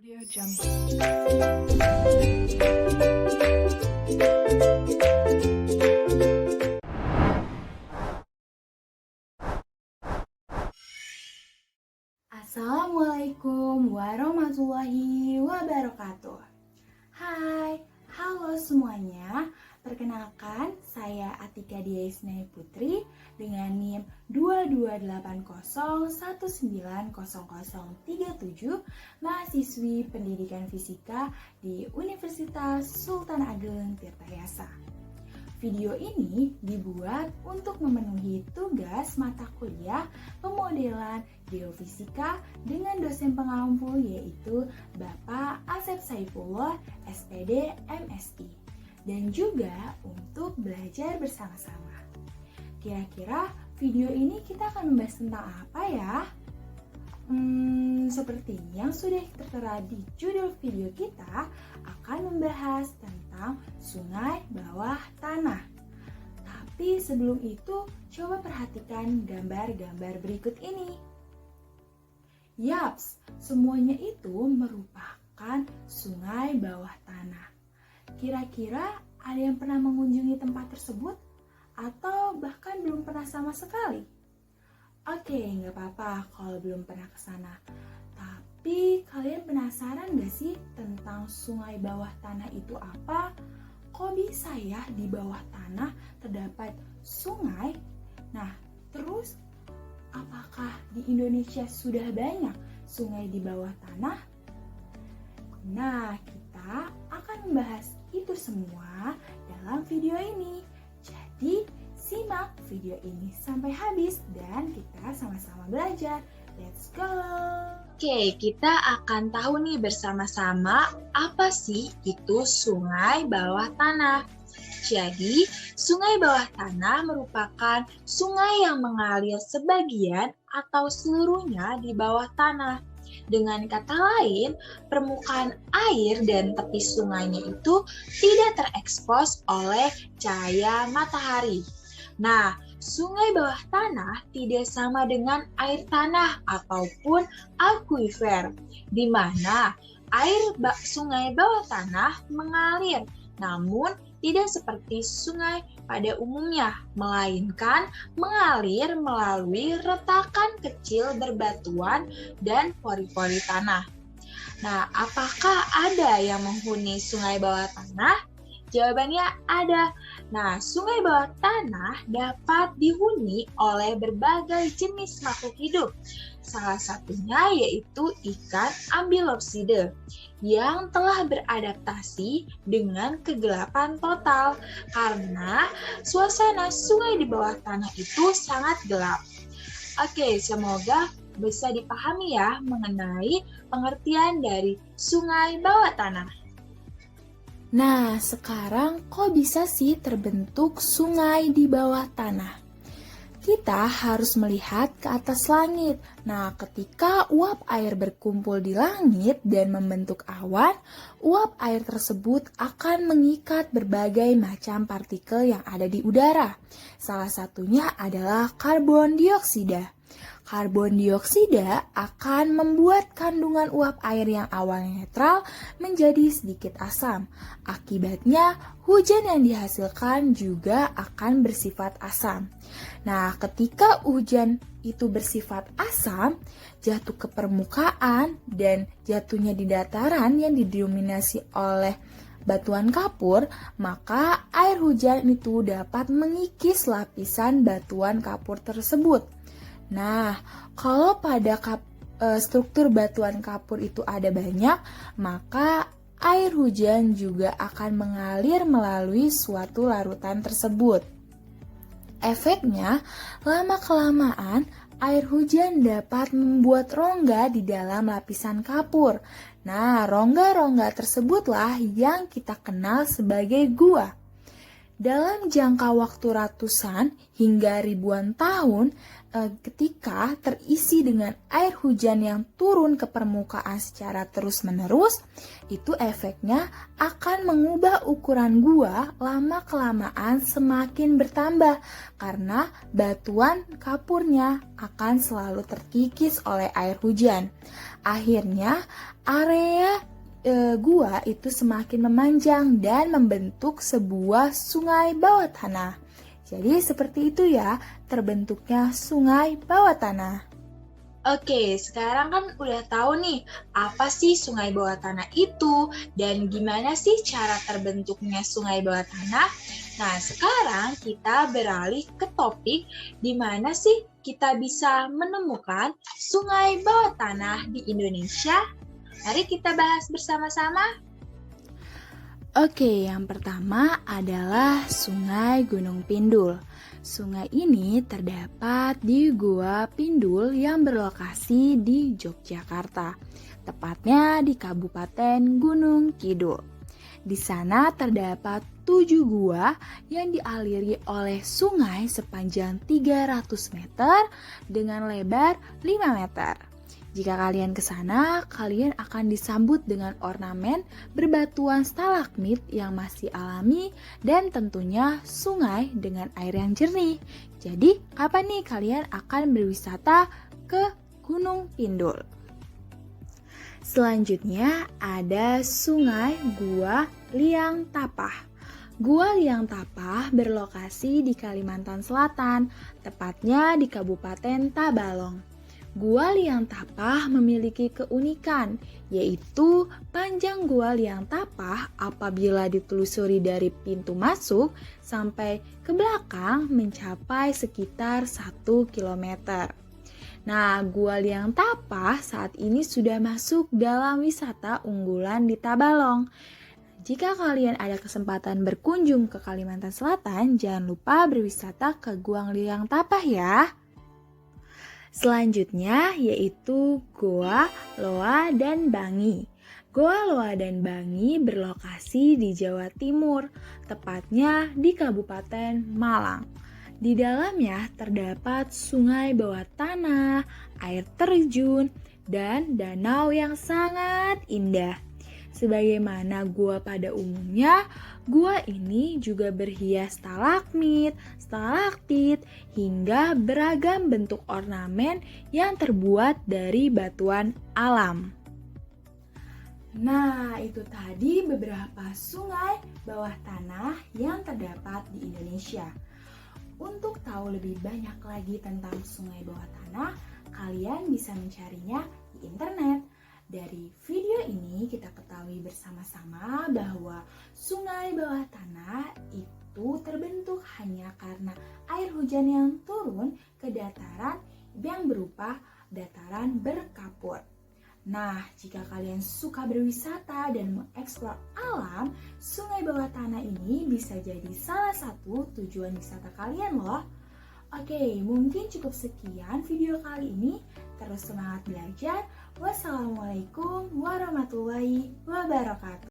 Audio Jungle. Assalamualaikum warahmatullahi wabarakatuh. Hai, halo semuanya. Perkenalkan, saya Atika Diaisnai Putri dengan NIM 2280190037, mahasiswi Pendidikan Fisika di Universitas Sultan Ageng Tirtayasa. Video ini dibuat untuk memenuhi tugas mata kuliah pemodelan geofisika dengan dosen pengampu yaitu Bapak Asep Saifullah, SPD MSI, dan juga untuk belajar bersama-sama. Kira-kira video ini kita akan membahas tentang apa ya? Seperti yang sudah tertera di judul video kita, akan membahas tentang sungai bawah tanah. Tapi sebelum itu, coba perhatikan gambar-gambar berikut ini. Yaps, semuanya itu merupakan sungai bawah tanah. Kira-kira ada yang pernah mengunjungi tempat tersebut? Atau bahkan belum pernah sama sekali? Oke, nggak apa-apa kalau belum pernah ke sana. Tapi kalian penasaran nggak sih tentang sungai bawah tanah itu apa? Kok bisa ya di bawah tanah terdapat sungai? Nah, terus apakah di Indonesia sudah banyak sungai di bawah tanah? Nah, kita akan membahas itu semua dalam video ini. Jadi, simak video ini sampai habis dan kita sama-sama belajar. Let's go! Oke, kita akan tahu nih bersama-sama apa sih itu sungai bawah tanah. Jadi, sungai bawah tanah merupakan sungai yang mengalir sebagian atau seluruhnya di bawah tanah. Dengan kata lain, permukaan air dan tepi sungainya itu tidak terekspos oleh cahaya matahari. Nah, sungai bawah tanah tidak sama dengan air tanah ataupun akuifer, di mana air sungai bawah tanah mengalir, namun tidak seperti sungai pada umumnya, melainkan mengalir melalui retakan kecil berbatuan dan pori-pori tanah. Nah, apakah ada yang menghuni sungai bawah tanah? Jawabannya ada. Nah, sungai bawah tanah dapat dihuni oleh berbagai jenis makhluk hidup. Salah satunya yaitu ikan ambilopsida yang telah beradaptasi dengan kegelapan total karena suasana sungai di bawah tanah itu sangat gelap. Oke, semoga bisa dipahami ya mengenai pengertian dari sungai bawah tanah. Nah, sekarang kok bisa sih terbentuk sungai di bawah tanah? Kita harus melihat ke atas langit. Nah, ketika uap air berkumpul di langit dan membentuk awan, uap air tersebut akan mengikat berbagai macam partikel yang ada di udara. Salah satunya adalah karbon dioksida. Karbon dioksida akan membuat kandungan uap air yang awalnya netral menjadi sedikit asam. Akibatnya, hujan yang dihasilkan juga akan bersifat asam. Nah, ketika hujan itu bersifat asam, jatuh ke permukaan dan jatuhnya di dataran yang didominasi oleh batuan kapur, maka air hujan itu dapat mengikis lapisan batuan kapur tersebut. Nah, kalau pada struktur batuan kapur itu ada banyak, maka air hujan juga akan mengalir melalui suatu larutan tersebut. Efeknya, lama-kelamaan air hujan dapat membuat rongga di dalam lapisan kapur. Nah, rongga-rongga tersebutlah yang kita kenal sebagai gua. Dalam jangka waktu ratusan hingga ribuan tahun, ketika terisi dengan air hujan yang turun ke permukaan secara terus-menerus, itu efeknya akan mengubah ukuran gua lama-kelamaan semakin bertambah karena batuan kapurnya akan selalu terkikis oleh air hujan. Akhirnya, area gua itu semakin memanjang dan membentuk sebuah sungai bawah tanah. Jadi seperti itu ya, terbentuknya sungai bawah tanah. Oke, sekarang kan udah tahu nih, apa sih sungai bawah tanah itu dan gimana sih cara terbentuknya sungai bawah tanah? Nah, sekarang kita beralih ke topik di mana sih kita bisa menemukan sungai bawah tanah di Indonesia. Mari kita bahas bersama-sama. Oke, yang pertama adalah Sungai Gunung Pindul. Sungai ini terdapat di Gua Pindul yang berlokasi di Yogyakarta, tepatnya di Kabupaten Gunung Kidul. Di sana terdapat 7 gua yang dialiri oleh sungai sepanjang 300 meter dengan lebar 5 meter. Jika kalian ke sana, kalian akan disambut dengan ornamen berbatuan stalagmit yang masih alami dan tentunya sungai dengan air yang jernih. Jadi, kapan nih kalian akan berwisata ke Gunung Pindul? Selanjutnya ada Sungai Gua Liang Tapah. Gua Liang Tapah berlokasi di Kalimantan Selatan, tepatnya di Kabupaten Tabalong. Gua Liang Tapah memiliki keunikan, yaitu panjang Gua Liang Tapah apabila ditelusuri dari pintu masuk sampai ke belakang mencapai sekitar 1 km. Nah, Gua Liang Tapah saat ini sudah masuk dalam wisata unggulan di Tabalong. Jika kalian ada kesempatan berkunjung ke Kalimantan Selatan, jangan lupa berwisata ke Gua Liang Tapah ya. Selanjutnya yaitu Goa, Loa, dan Bangi. Goa, Loa, dan Bangi berlokasi di Jawa Timur, tepatnya di Kabupaten Malang. Di dalamnya terdapat sungai bawah tanah, air terjun, dan danau yang sangat indah. Sebagaimana gua pada umumnya, gua ini juga berhias stalagmit, stalaktit, hingga beragam bentuk ornamen yang terbuat dari batuan alam. Nah, itu tadi beberapa sungai bawah tanah yang terdapat di Indonesia. Untuk tahu lebih banyak lagi tentang sungai bawah tanah, kalian bisa mencarinya di internet. Dari video ini kita ketahui bersama-sama bahwa sungai bawah tanah itu terbentuk hanya karena air hujan yang turun ke dataran yang berupa dataran berkapur. Nah, jika kalian suka berwisata dan mengeksplor alam, sungai bawah tanah ini bisa jadi salah satu tujuan wisata kalian loh. Oke, mungkin cukup sekian video kali ini. Terus semangat belajar. Wassalamualaikum warahmatullahi wabarakatuh.